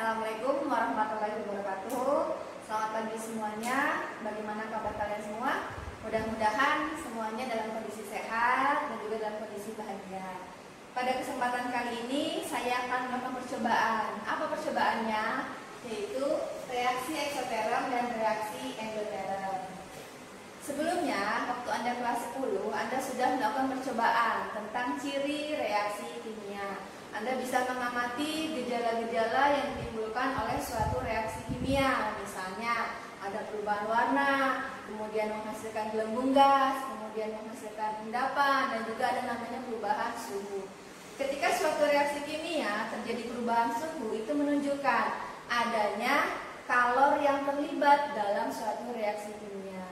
Assalamualaikum warahmatullahi wabarakatuh. Selamat pagi semuanya. Bagaimana kabar kalian semua? Mudah-mudahan semuanya dalam kondisi sehat dan juga dalam kondisi bahagia. Pada kesempatan kali ini saya akan melakukan percobaan. Apa percobaannya? Yaitu reaksi eksoterm dan reaksi endoterm. Sebelumnya, waktu Anda kelas 10, Anda sudah melakukan percobaan tentang ciri reaksi kimia. Anda bisa mengamati gejala-gejala yang ditimbulkan oleh suatu reaksi kimia. Misalnya, ada perubahan warna, kemudian menghasilkan gelembung gas, kemudian menghasilkan endapan, dan juga ada namanya perubahan suhu. Ketika suatu reaksi kimia terjadi perubahan suhu, itu menunjukkan adanya kalor yang terlibat dalam suatu reaksi kimia.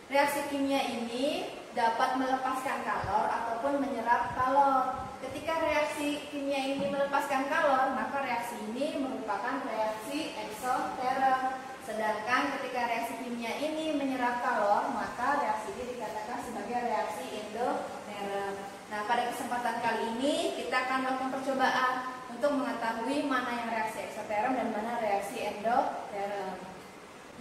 Reaksi kimia ini dapat melepaskan kalor ataupun menyerap kalor. Ketika reaksi kimia ini melepaskan kalor, maka reaksi ini merupakan reaksi eksoterm. Sedangkan ketika reaksi kimia ini menyerap kalor, maka reaksi ini dikatakan sebagai reaksi endoterm. Nah, pada kesempatan kali ini kita akan melakukan percobaan untuk mengetahui mana yang reaksi eksoterm dan mana reaksi endoterm.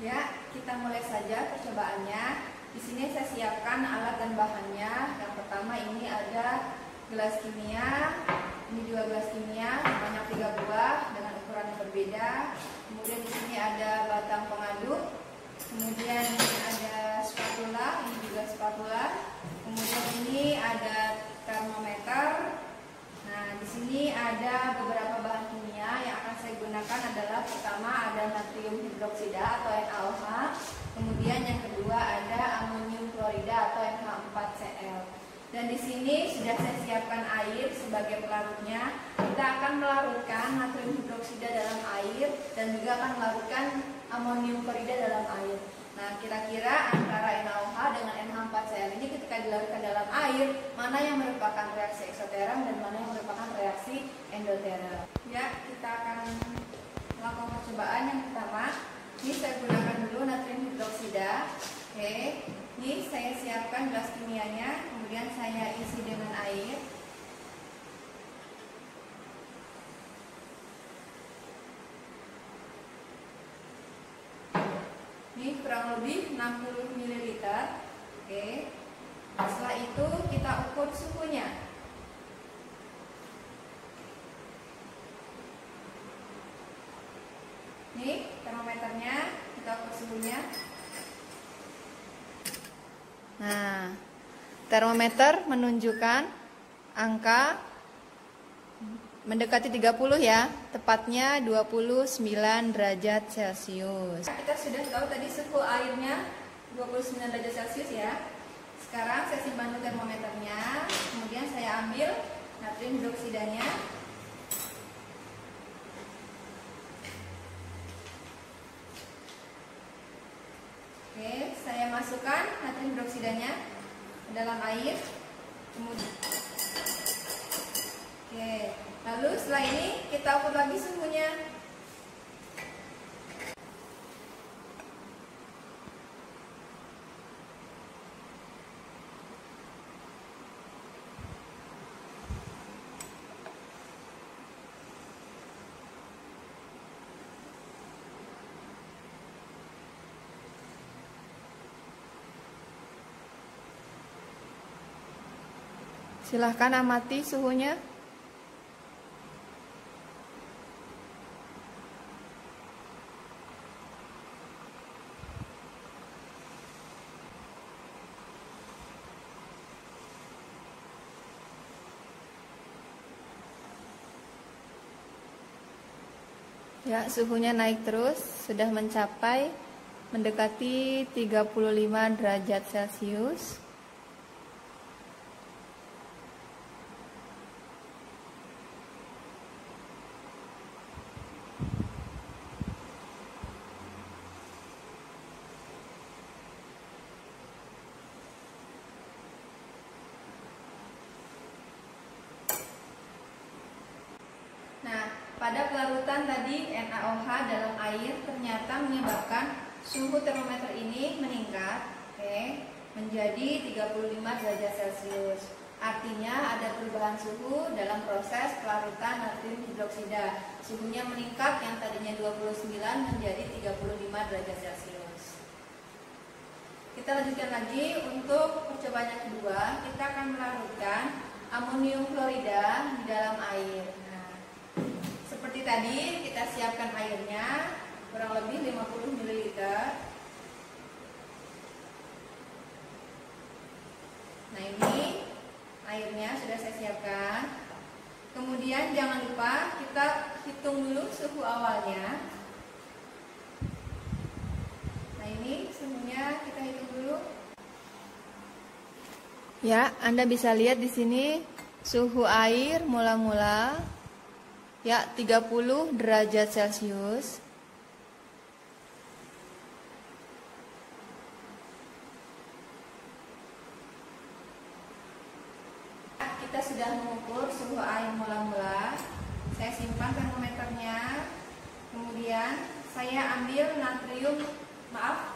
Ya, kita mulai saja percobaannya. Di sini saya siapkan alat dan bahannya. Yang pertama ini ada gelas kimia, ini juga gelas kimia sebanyak 3 buah dengan ukuran yang berbeda. Kemudian di sini ada batang pengaduk, kemudian ini ada spatula, ini juga spatula. Kemudian ini ada termometer. Nah, di sini ada beberapa bahan kimia yang akan saya gunakan adalah pertama ada natrium hidroksida atau NaOH, kemudian yang kedua ada amonium klorida atau NH4Cl. Dan di sini sudah saya siapkan air sebagai pelarutnya. Kita akan melarutkan natrium hidroksida dalam air dan juga akan melarutkan amonium klorida dalam air. Nah, kira-kira antara NaOH dengan NH4Cl ini ketika dilarutkan dalam air, mana yang merupakan reaksi eksoterm dan mana yang merupakan reaksi endoterm? Ya, kita akan melakukan percobaan yang pertama. Ini saya gunakan dulu natrium hidroksida. Oke, ini saya siapkan gelas kimianya, kemudian saya isi dengan air. Ini kurang lebih 60 ml. Oke. Setelah itu kita ukur suhunya. Ini termometernya, kita ukur suhunya. Nah, termometer menunjukkan angka mendekati 30 ya, tepatnya 29 derajat Celcius. Kita sudah tahu tadi suhu airnya 29 derajat Celcius ya. Sekarang saya simpan dulu termometernya, kemudian saya ambil natrium hidroksidanya. Oke, saya masukkan natrium hidroksidanya ke dalam air. Kemudian oke, lalu setelah ini kita ukur lagi suhunya. Silahkan amati suhunya. Ya, suhunya naik terus, sudah mencapai mendekati 35 derajat Celcius. Nah, pada pelarutan tadi NaOH dalam air ternyata menyebabkan suhu termometer ini meningkat, menjadi 35 derajat Celcius. Artinya ada perubahan suhu dalam proses pelarutan natrium hidroksida. Suhunya meningkat yang tadinya 29 menjadi 35 derajat Celcius. Kita lanjutkan lagi untuk percobaan yang kedua. Kita akan melarutkan amonium klorida di dalam air. Nah, seperti tadi kita siapkan airnya kurang lebih 50 ml. Nah, ini airnya sudah saya siapkan. Kemudian jangan lupa kita hitung dulu suhu awalnya. Nah, ini suhunya kita hitung dulu. Ya, Anda bisa lihat di sini suhu air mula-mula ya 30 derajat Celcius. Kita sudah mengukur suhu air mula-mula. Saya simpan termometernya. Kemudian saya ambil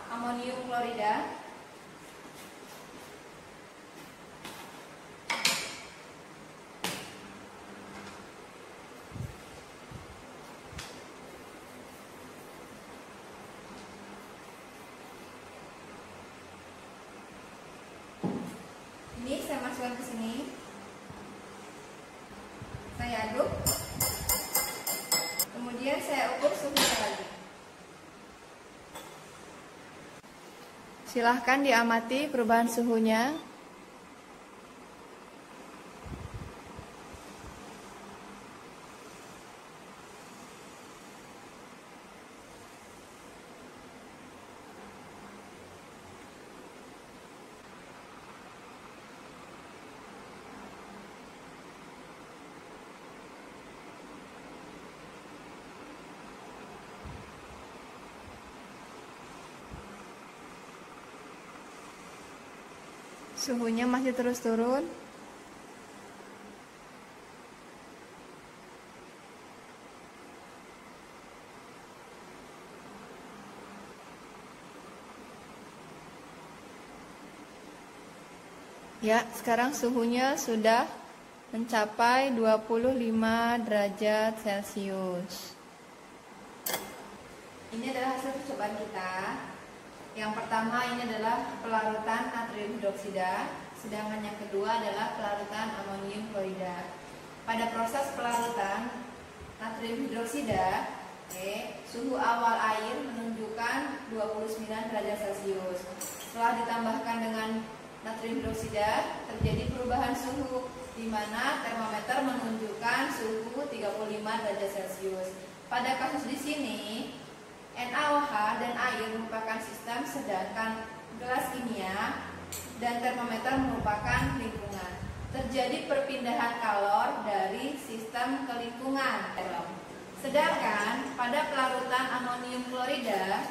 amonium klorida. Ini saya masukkan ke sini. Saya aduk, kemudian saya ukur suhunya lagi. Silahkan diamati perubahan suhunya. Suhunya masih terus turun. Ya, sekarang suhunya sudah mencapai 25 derajat Celcius. Ini adalah hasil percobaan kita. Yang pertama ini adalah pelarutan natrium hidroksida, sedangkan yang kedua adalah pelarutan amonium klorida. Pada proses pelarutan natrium hidroksida, suhu awal air menunjukkan 29 derajat Celcius. Setelah ditambahkan dengan natrium hidroksida, terjadi perubahan suhu, di mana termometer menunjukkan suhu 35 derajat Celcius. Pada kasus di sini, NaOH dan air merupakan sistem, sedangkan gelas kimia dan termometer merupakan lingkungan. Terjadi perpindahan kalor dari sistem ke lingkungan. Sedangkan pada pelarutan amonium klorida,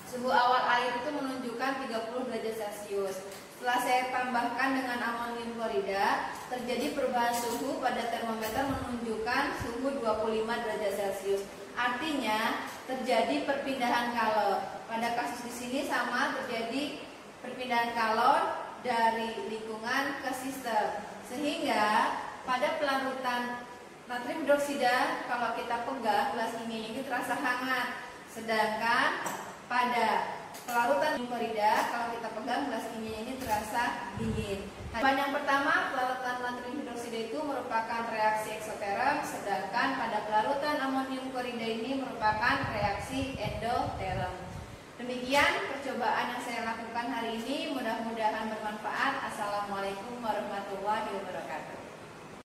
suhu awal air itu menunjukkan 30 derajat Celcius. Setelah saya tambahkan dengan amonium klorida, terjadi perubahan suhu pada termometer menunjukkan suhu 25 derajat Celcius. Artinya terjadi perpindahan kalor. Pada kasus di sini sama, terjadi perpindahan kalor dari lingkungan ke sistem. Sehingga pada pelarutan natrium hidroksida, kalau kita pegang gelas ini terasa hangat. Sedangkan pada pelarutan klorida, kalau kita pegang gelas ini terasa dingin. Yang pertama, pelarutan natrium hidroksida itu merupakan reaksi eksoterm, sedangkan pada pelarutan amonium klorida ini merupakan reaksi endoterm. Demikian percobaan yang saya lakukan hari ini, mudah-mudahan bermanfaat. Assalamualaikum.